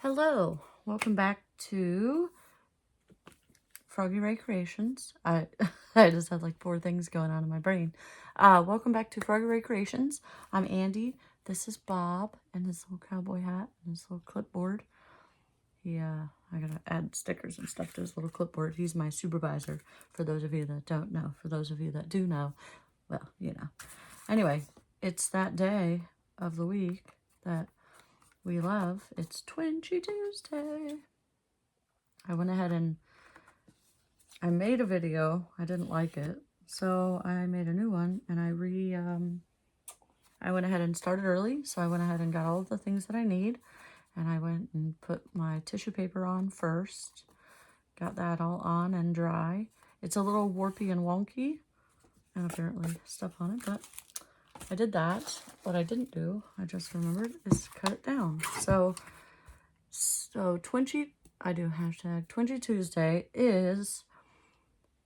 Hello, welcome back to Froggy Ray Creations. I I just had like 4 things going on in my brain. Welcome back to Froggy Ray Creations. I'm Andy. This is Bob and his little cowboy hat and his little clipboard. I gotta add stickers and stuff to his little clipboard. He's my supervisor, for those of you that don't know. For those of you that do know, well, you know. Anyway, it's that day of the week that we love. It's Twinchie Tuesday. I went ahead and I made a video. I didn't like it, so I made a new one, and I went ahead and started early, so I went ahead and got all of the things that I need, and I went and put my tissue paper on first, got that all on and dry. It's a little warpy and wonky, and apparently stuff on it, but I did that. What I didn't do, I just remembered, is cut it down. So Twinchie, I do hashtag Twinchie Tuesday is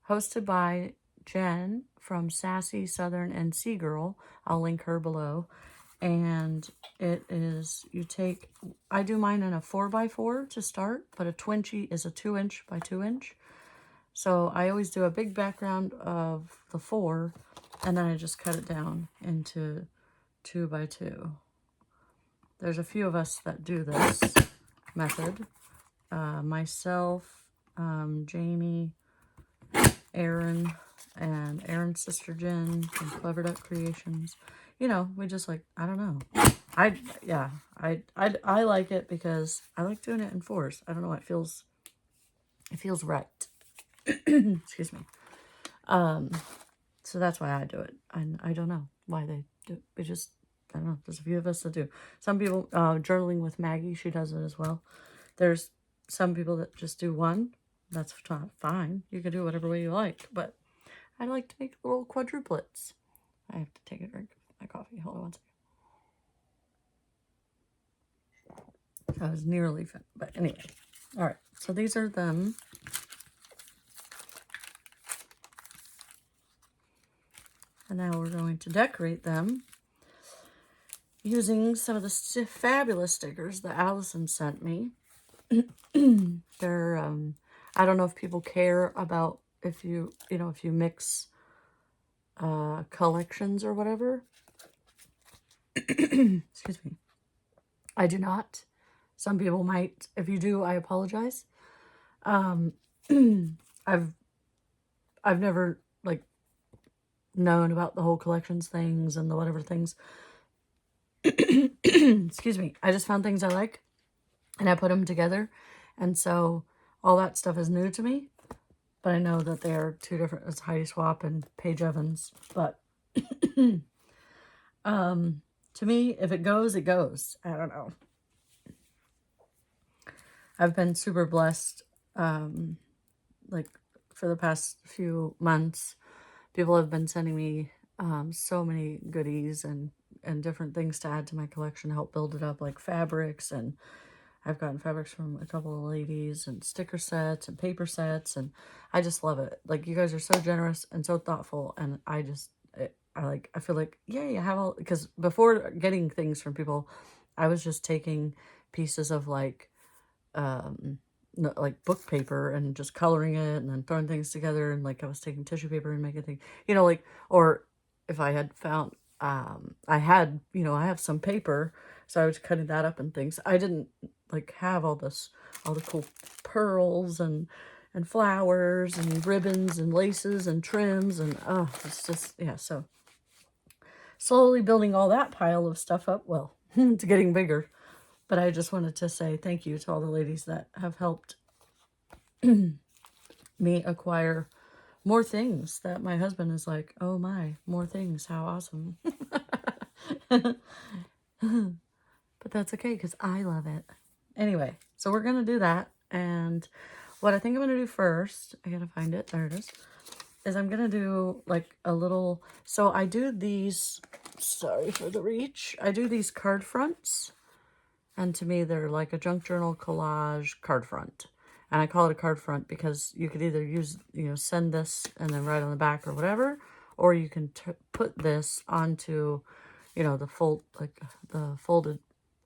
hosted by Jen from Sassy Southern and Sea Girl. I'll link her below. And it is, I do mine in a 4x4 to start, but a Twinchie is a 2" by 2". So I always do a big background of the 4, and then I just cut it down into 2x2. There's a few of us that do this method. Myself, Jamie, Aaron, and Aaron's sister Jen from Clever Duck Creations. You know, we just like, I don't know. I like it because I like doing it in 4s. I don't know, it feels right. Excuse me. So that's why I do it. And I don't know why they do it. It just, I don't know. There's a few of us that do. Some people, journaling with Maggie, she does it as well. There's some people that just do 1. That's fine. You can do whatever way you like. But I like to make little quadruplets. I have to take a drink of my coffee. Hold on one second. I was nearly finished. But anyway. All right. So these are them. And now we're going to decorate them using some of the fabulous stickers that Allison sent me. They're, I don't know if people care about if you mix collections or whatever. Excuse me. I do not. Some people might. If you do, I apologize. I've never like known about the whole collections things and the whatever things. Excuse me. I just found things I like and I put them together, and so all that stuff is new to me. But I know that they are 2 different. It's Heidi Swap and Paige Evans. But to me, if it goes, it goes. I don't know. I've been super blessed. Like for the past few months, people have been sending me so many goodies and different things to add to my collection, help build it up, like fabrics, and I've gotten fabrics from a couple of ladies, and sticker sets and paper sets, and I just love it. Like, you guys are so generous and so thoughtful, and I feel like, yay, I have all, because before getting things from people, I was just taking pieces of like book paper and just coloring it and then throwing things together, and like I was taking tissue paper and making things, like, or if I had found, I have some paper, so I was cutting that up and things. I didn't like have all the cool pearls and flowers and ribbons and laces and trims, and it's just, yeah, so slowly building all that pile of stuff up. Well, it's getting bigger. But I just wanted to say thank you to all the ladies that have helped me acquire more things that my husband is like, oh my, more things, how awesome. But that's okay, because I love it. Anyway, so we're going to do that. And what I think I'm going to do first, I got to find it, there it is I'm going to do like a little, so I do these, sorry for the reach, I do these card fronts. And to me, they're like a junk journal collage card front. And I call it a card front because you could either use, send this and then write on the back or whatever, or you can put this onto, the folded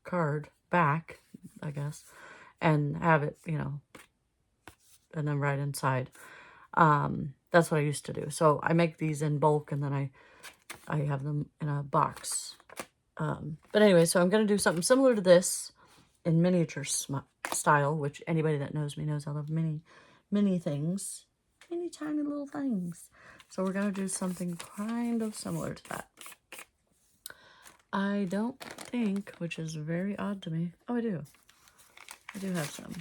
card back, I guess. and have it, you know, and then right inside. That's what I used to do. So I make these in bulk, and then I have them in a box. But anyway, so I'm going to do something similar to this in miniature style, which anybody that knows me knows I love mini things. Mini tiny little things. So we're going to do something kind of similar to that. I don't think, which is very odd to me. Oh, I do. I do have some.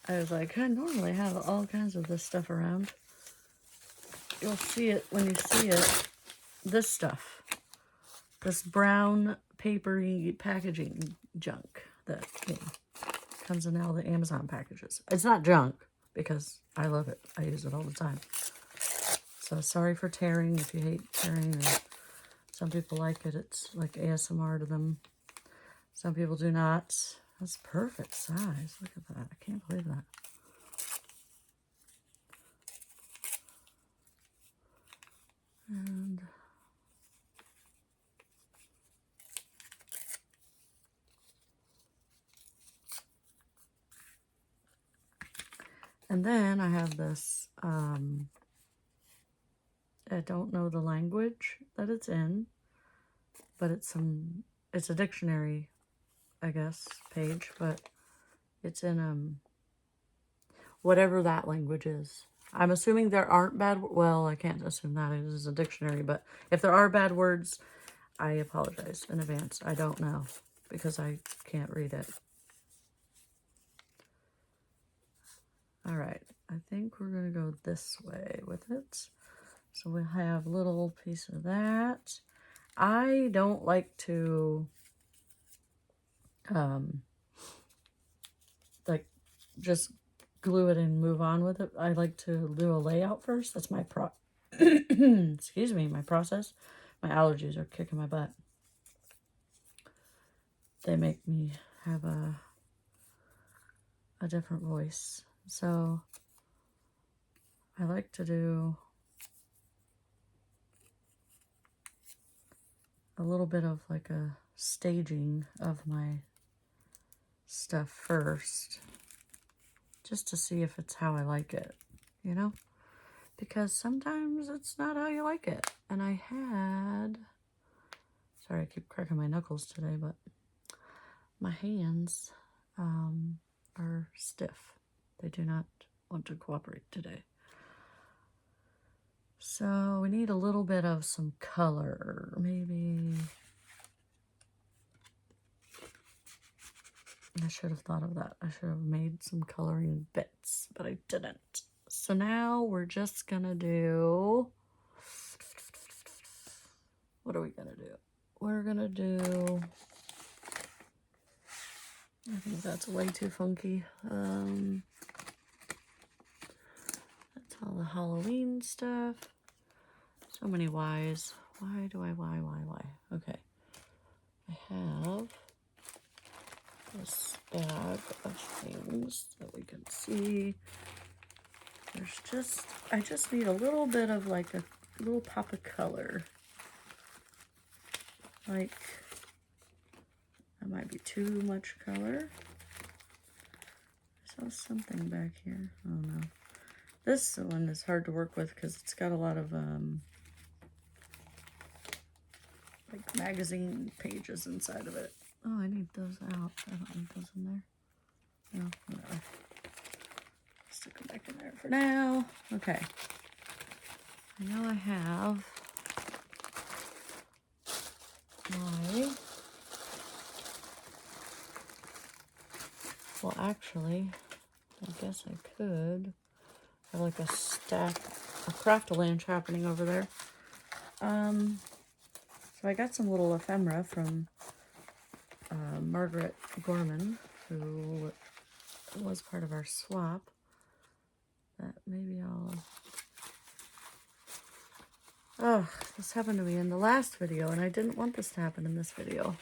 I was like, I normally have all kinds of this stuff around. You'll see it when you see it. This stuff. This brown papery packaging junk that comes in all the Amazon packages. It's not junk because I love it. I use it all the time. So sorry for tearing if you hate tearing. Or some people like it. It's like ASMR to them. Some people do not. That's perfect size. Look at that. I can't believe that. And then I have this, I don't know the language that it's in, but it's a dictionary, I guess, page, but it's in, whatever that language is. I'm assuming there aren't bad, well, I can't assume that it is a dictionary, but if there are bad words, I apologize in advance. I don't know because I can't read it. All right, I think we're gonna go this way with it. So we have a little piece of that. I don't like to, like, just glue it and move on with it. I like to do a layout first. That's my excuse me, my process. My allergies are kicking my butt. They make me have a different voice. So I like to do a little bit of like a staging of my stuff first, just to see if it's how I like it, you know? Because sometimes it's not how you like it. And I had, sorry, I keep cracking my knuckles today, but my hands are stiff. They do not want to cooperate today. So we need a little bit of some color, maybe. I should have thought of that. I should have made some coloring bits, but I didn't. So now we're just gonna do, what are we gonna do? We're gonna do, I think that's way too funky. That's all the Halloween stuff. So many Y's. Why? Okay. I have this bag of things that we can see. There's just, I just need a little bit of like a little pop of color. Like, that might be too much color. I saw something back here. Oh no. This one is hard to work with because it's got a lot of like magazine pages inside of it. Oh, I need those out. I don't need those in there. No, whatever. Stick them back in there for now. Okay. I know I have my, well, actually, I guess I could have like a stack, a craft-a-lanch happening over there. So I got some little ephemera from Margaret Gorman, who was part of our swap. That maybe I'll, oh, this happened to me in the last video, and I didn't want this to happen in this video.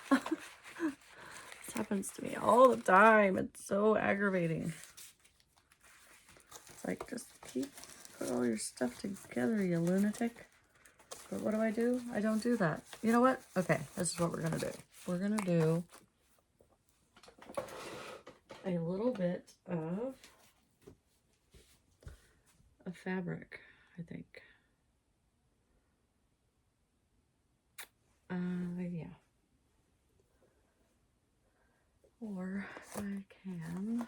This happens to me all the time. It's so aggravating. It's like, just put all your stuff together, you lunatic. But what do? I don't do that. You know what? Okay, this is what we're gonna do. We're gonna do bit of a fabric, I think. Yeah. Or I can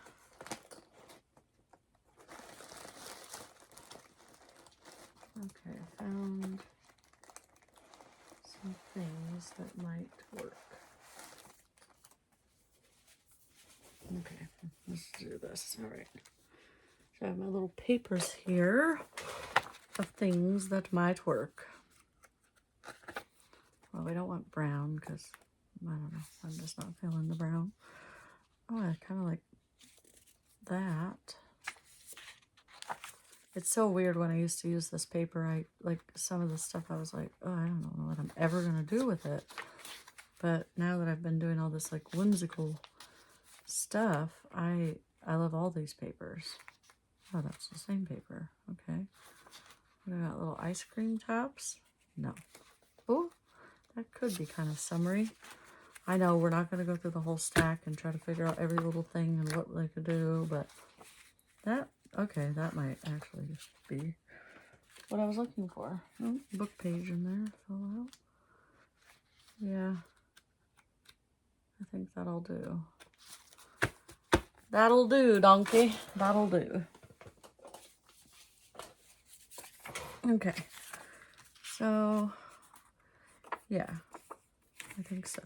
okay, I found some things that might work. Okay, let's do this. All right. So I have my little papers here of things that might work. Well, we don't want brown because, I don't know, I'm just not feeling the brown. Oh, I kind of like that. It's so weird when I used to use this paper. I like some of the stuff I was like, oh, I don't know what I'm ever going to do with it. But now that I've been doing all this like whimsical stuff, I love all these papers. Oh, that's the same paper. Okay. What about little ice cream tops? No. Oh, that could be kind of summery. I know we're not going to go through the whole stack and try to figure out every little thing and what they could do, but that, okay, that might actually be what I was looking for. Oh, book page in there, fill out. Yeah, I think that'll do. That'll do, donkey. That'll do. Okay, so, yeah, I think so.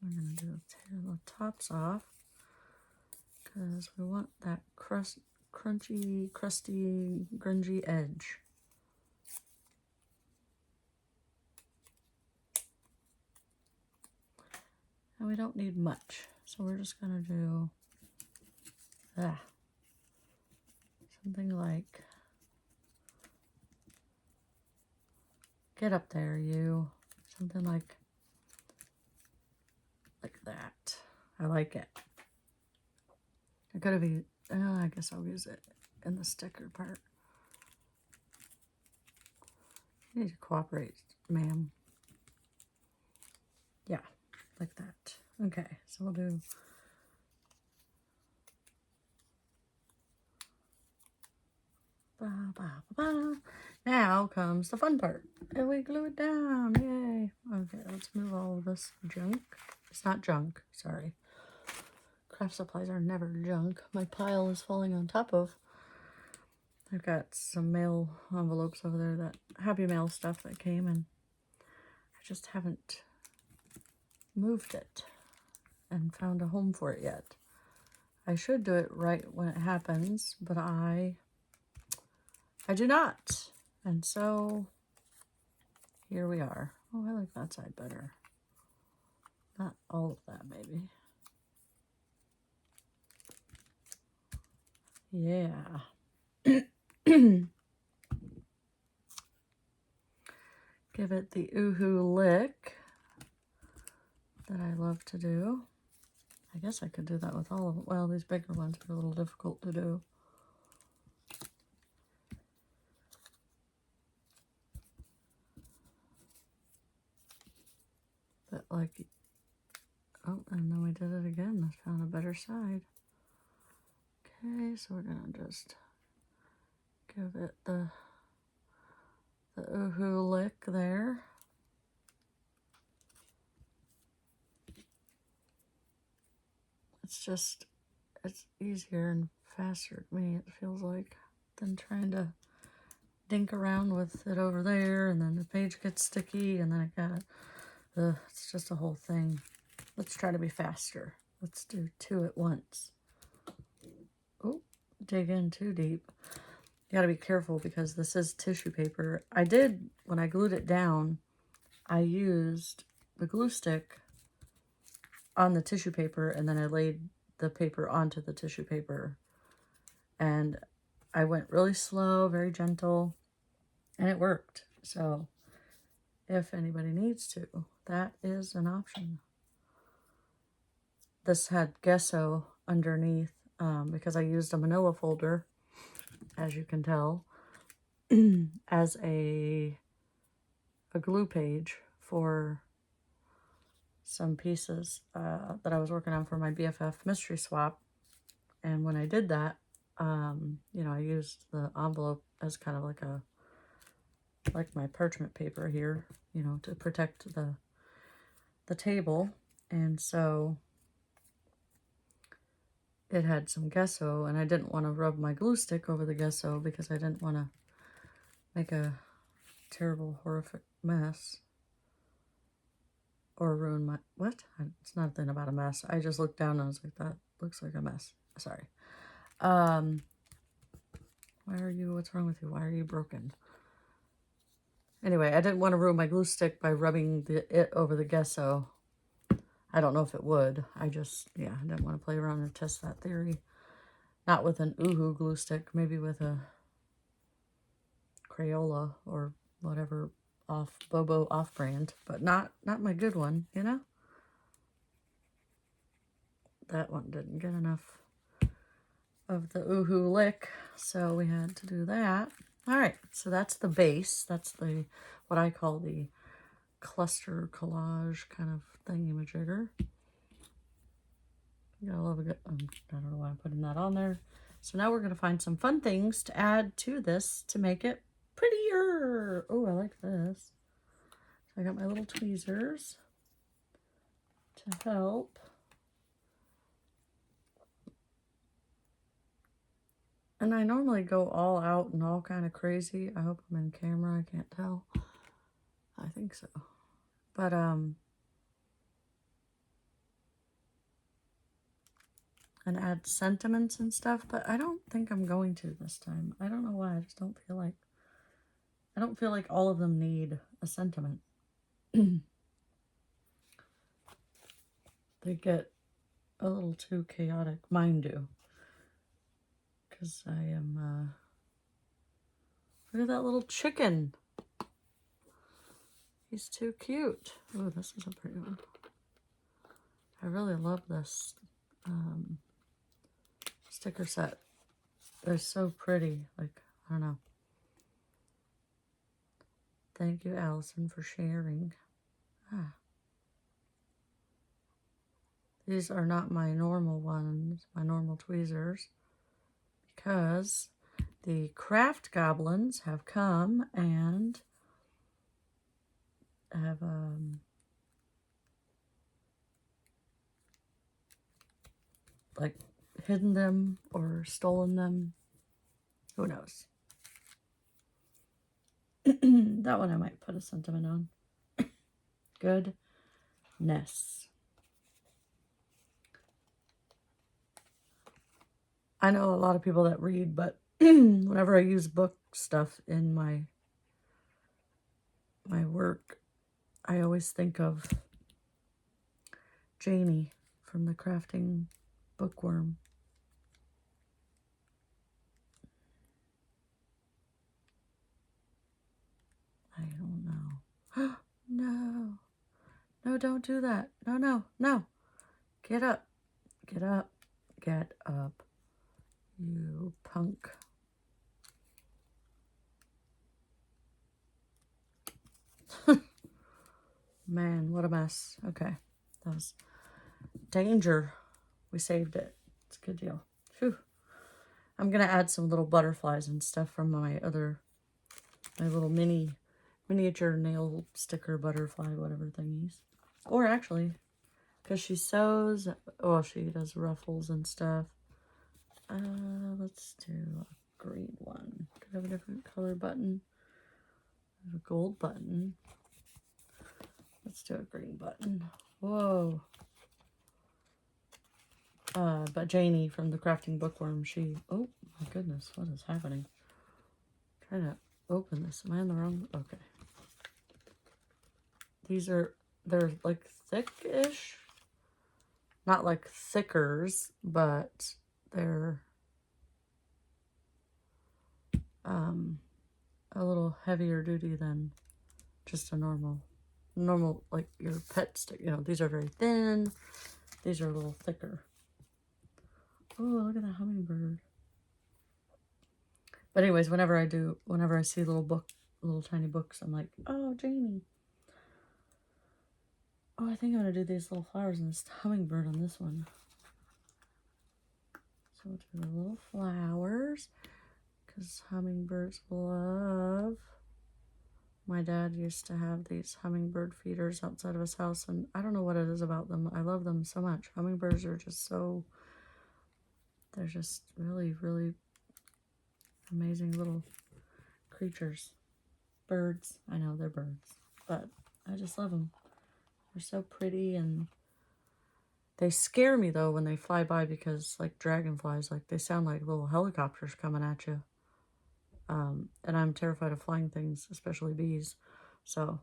We're going to tear the tops off because we want that crunchy, crusty, grungy edge. And we don't need much, so we're just going to do something like, get up there, you. Something like that. I like it. It could have been, I guess I'll use it in the sticker part. You need to cooperate, ma'am. Yeah, like that. Okay, so we'll do ba, ba, ba, ba. Now comes the fun part. And we glue it down. Yay. Okay, let's move all of this junk. It's not junk, sorry. Craft supplies are never junk. My pile is falling on top of. I've got some mail envelopes over there, that Happy Mail stuff that came, and I just haven't moved it and found a home for it yet. I should do it right when it happens, but I do not. And so here we are. Oh, I like that side better. Not all of that, maybe. Yeah. Give it the ooh-hoo lick that I love to do. I guess I could do that with all of them. Well, these bigger ones are a little difficult to do. But like, oh, and then we did it again. I found a better side. Okay, so we're gonna just give it the ooh-hoo lick there. It's just, it's easier and faster to me, it feels like, than trying to dink around with it over there, and then the page gets sticky, and then I got, it's just a whole thing. Let's try to be faster. Let's do 2 at once. Oh, dig in too deep. You gotta be careful because this is tissue paper. I did, when I glued it down, I used the glue stick on the tissue paper, and then I laid the paper onto the tissue paper. And I went really slow, very gentle, and it worked. So if anybody needs to, that is an option. This had gesso underneath, because I used a manila folder, as you can tell, as a glue page for some pieces that I was working on for my BFF mystery swap. And when I did that, you know, I used the envelope as kind of like my parchment paper here, you know, to protect the table. And so it had some gesso, and I didn't want to rub my glue stick over the gesso because I didn't want to make a terrible, horrific mess or ruin my, what? It's nothing about a mess. I just looked down and I was like, that looks like a mess. Sorry. Why are you, what's wrong with you? Why are you broken? Anyway, I didn't want to ruin my glue stick by rubbing it over the gesso. I don't know if it would. I just, yeah, I didn't want to play around and test that theory. Not with an Oohoo glue stick, maybe with a Crayola or whatever Bobo off-brand, but not my good one, you know? That one didn't get enough of the Oohoo lick, so we had to do that. All right, so that's the base. That's the, what I call the cluster collage kind of thingy-majigger. You gotta love it. I don't know why I'm putting that on there. So now we're gonna find some fun things to add to this to make it prettier. Oh, I like this. So I got my little tweezers to help. And I normally go all out and all kind of crazy. I hope I'm in camera. I can't tell. I think so. But, and add sentiments and stuff, but I don't think I'm going to this time. I don't know why. I just don't feel like all of them need a sentiment. They get a little too chaotic. Mine do. Because I am, look at that little chicken. He's too cute. Oh, this is a pretty one. I really love this sticker set. They're so pretty. Like, I don't know. Thank you, Allison, for sharing. Ah. These are not my normal ones, my normal tweezers, because the craft goblins have come and have like hidden them or stolen them. Who knows? That one I might put a sentiment on. Goodness. I know a lot of people that read, but whenever I use book stuff in my work, I always think of Janie from the Crafting Bookworm. I don't know. No. No, don't do that. No, no, no. Get up. Get up. Get up. You punk. Man, what a mess. Okay. That was danger. We saved it. It's a good deal. Phew. I'm going to add some little butterflies and stuff from my little miniature nail sticker butterfly, whatever thingies. Or actually, because she sews, well, she does ruffles and stuff. Let's do a green one. Could have a different color button. There's a gold button. Let's do a green button. Whoa. But Janie from the Crafting Bookworm, she, oh my goodness, what is happening? I'm trying to open this. Am I in the wrong? Okay. They're like thick-ish. Not like thickers, but they're a little heavier duty than just a normal like your pet stick. You know, these are very thin. These are a little thicker. Oh, look at that hummingbird. But anyways, whenever I see little tiny books, I'm like, oh, Jamie. Oh, I think I'm going to do these little flowers and this hummingbird on this one. So we'll do the little flowers because hummingbirds love. My dad used to have these hummingbird feeders outside of his house, and I don't know what it is about them. I love them so much. Hummingbirds are just so, they're just really, really amazing little creatures. Birds. I know they're birds, but I just love them. They're so pretty, and they scare me though when they fly by because like dragonflies, like they sound like little helicopters coming at you. And I'm terrified of flying things, especially bees. So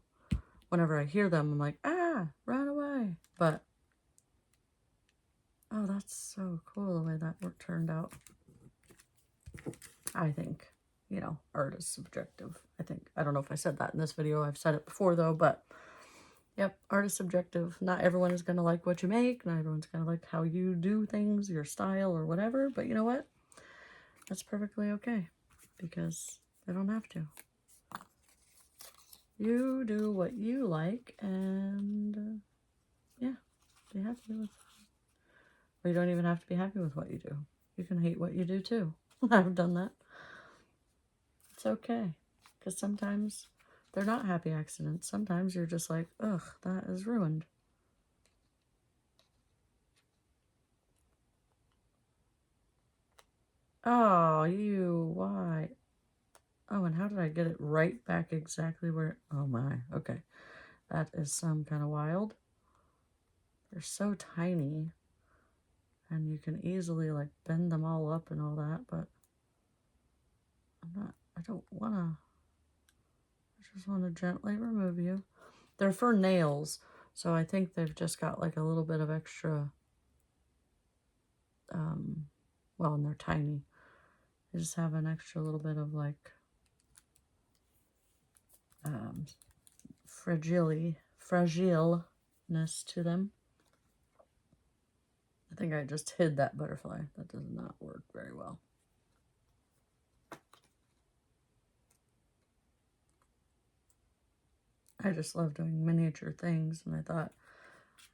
whenever I hear them, I'm like, ah, run away. But, oh, that's so cool the way that work turned out. I think, you know, art is subjective. I don't know if I said that in this video. I've said it before though, but yep, art is subjective. Not everyone is going to like what you make. Not everyone's going to like how you do things, your style or whatever. But you know what? That's perfectly okay because they don't have to. You do what you like and yeah, be happy with. Or you don't even have to be happy with what you do. You can hate what you do too. I've done that. It's okay. Because sometimes they're not happy accidents. Sometimes you're just like, ugh, that is ruined. Oh, why? Oh, and how did I get it right back exactly where? Oh my, okay. That is some kind of wild. They're so tiny. And you can easily like bend them all up and all that, but I don't want to. I just want to gently remove you. They're for nails, so I think they've just got like a little bit of extra, well, and they're tiny. They just have an extra little bit of like fragileness to them. I think I just hid that butterfly. That does not work very well. I just love doing miniature things, and I thought,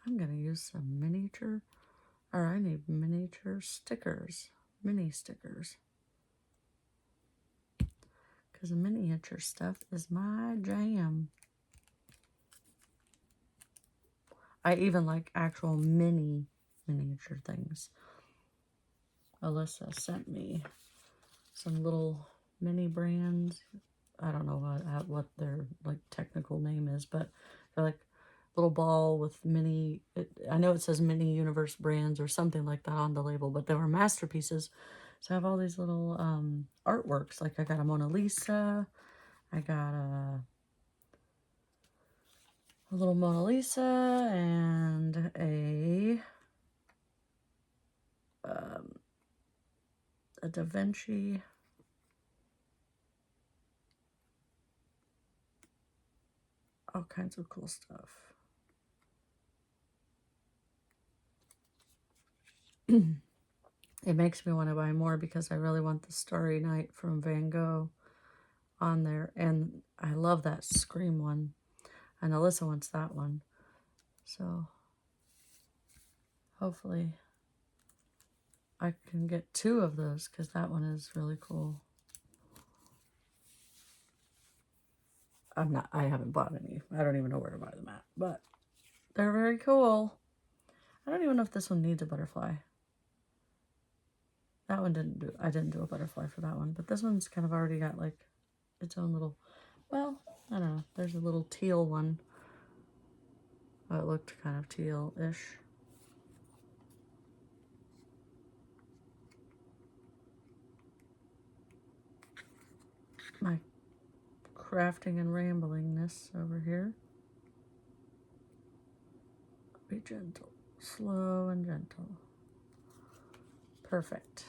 I'm going to use some miniature, or I need miniature stickers, mini stickers. Because miniature stuff is my jam. I even like actual miniature things. Alyssa sent me some little mini brands. I don't know what their like technical name is, but they're like little ball with mini. I know it says Mini Universe brands or something like that on the label, but they were masterpieces. So I have all these little artworks. Like I got a Mona Lisa. I got a little Mona Lisa and a Da Vinci. All kinds of cool stuff. It makes me want to buy more because I really want the Starry Night from Van Gogh on there. And I love that Scream one. And Alyssa wants that one. So hopefully I can get 2 of those because that one is really cool. I haven't bought any. I don't even know where to buy them at, but they're very cool. I don't even know if this one needs a butterfly. That one I didn't do a butterfly for that one, but this one's kind of already got like its own little, well, I don't know. There's a little teal one. Oh, it looked kind of teal-ish. My crafting and ramblingness over here. Be gentle, slow and gentle. Perfect.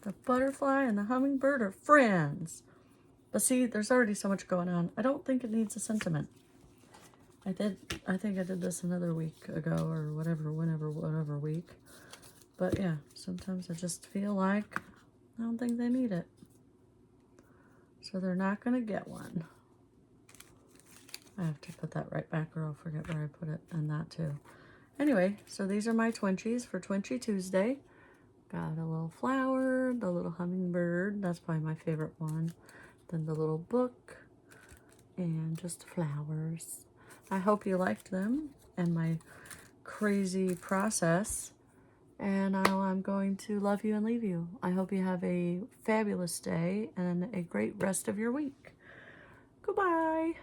The butterfly and the hummingbird are friends. But see, there's already so much going on. I don't think it needs a sentiment. I think I did this another week ago or whatever week. But yeah, sometimes I just feel like I don't think they need it. So they're not going to get one. I have to put that right back or I'll forget where I put it, and that too. Anyway, so these are my Twinchies for Twinchie Tuesday. Got a little flower, the little hummingbird, that's probably my favorite one. Then the little book, and just flowers. I hope you liked them and my crazy process. And now I'm going to love you and leave you. I hope you have a fabulous day and a great rest of your week. Goodbye.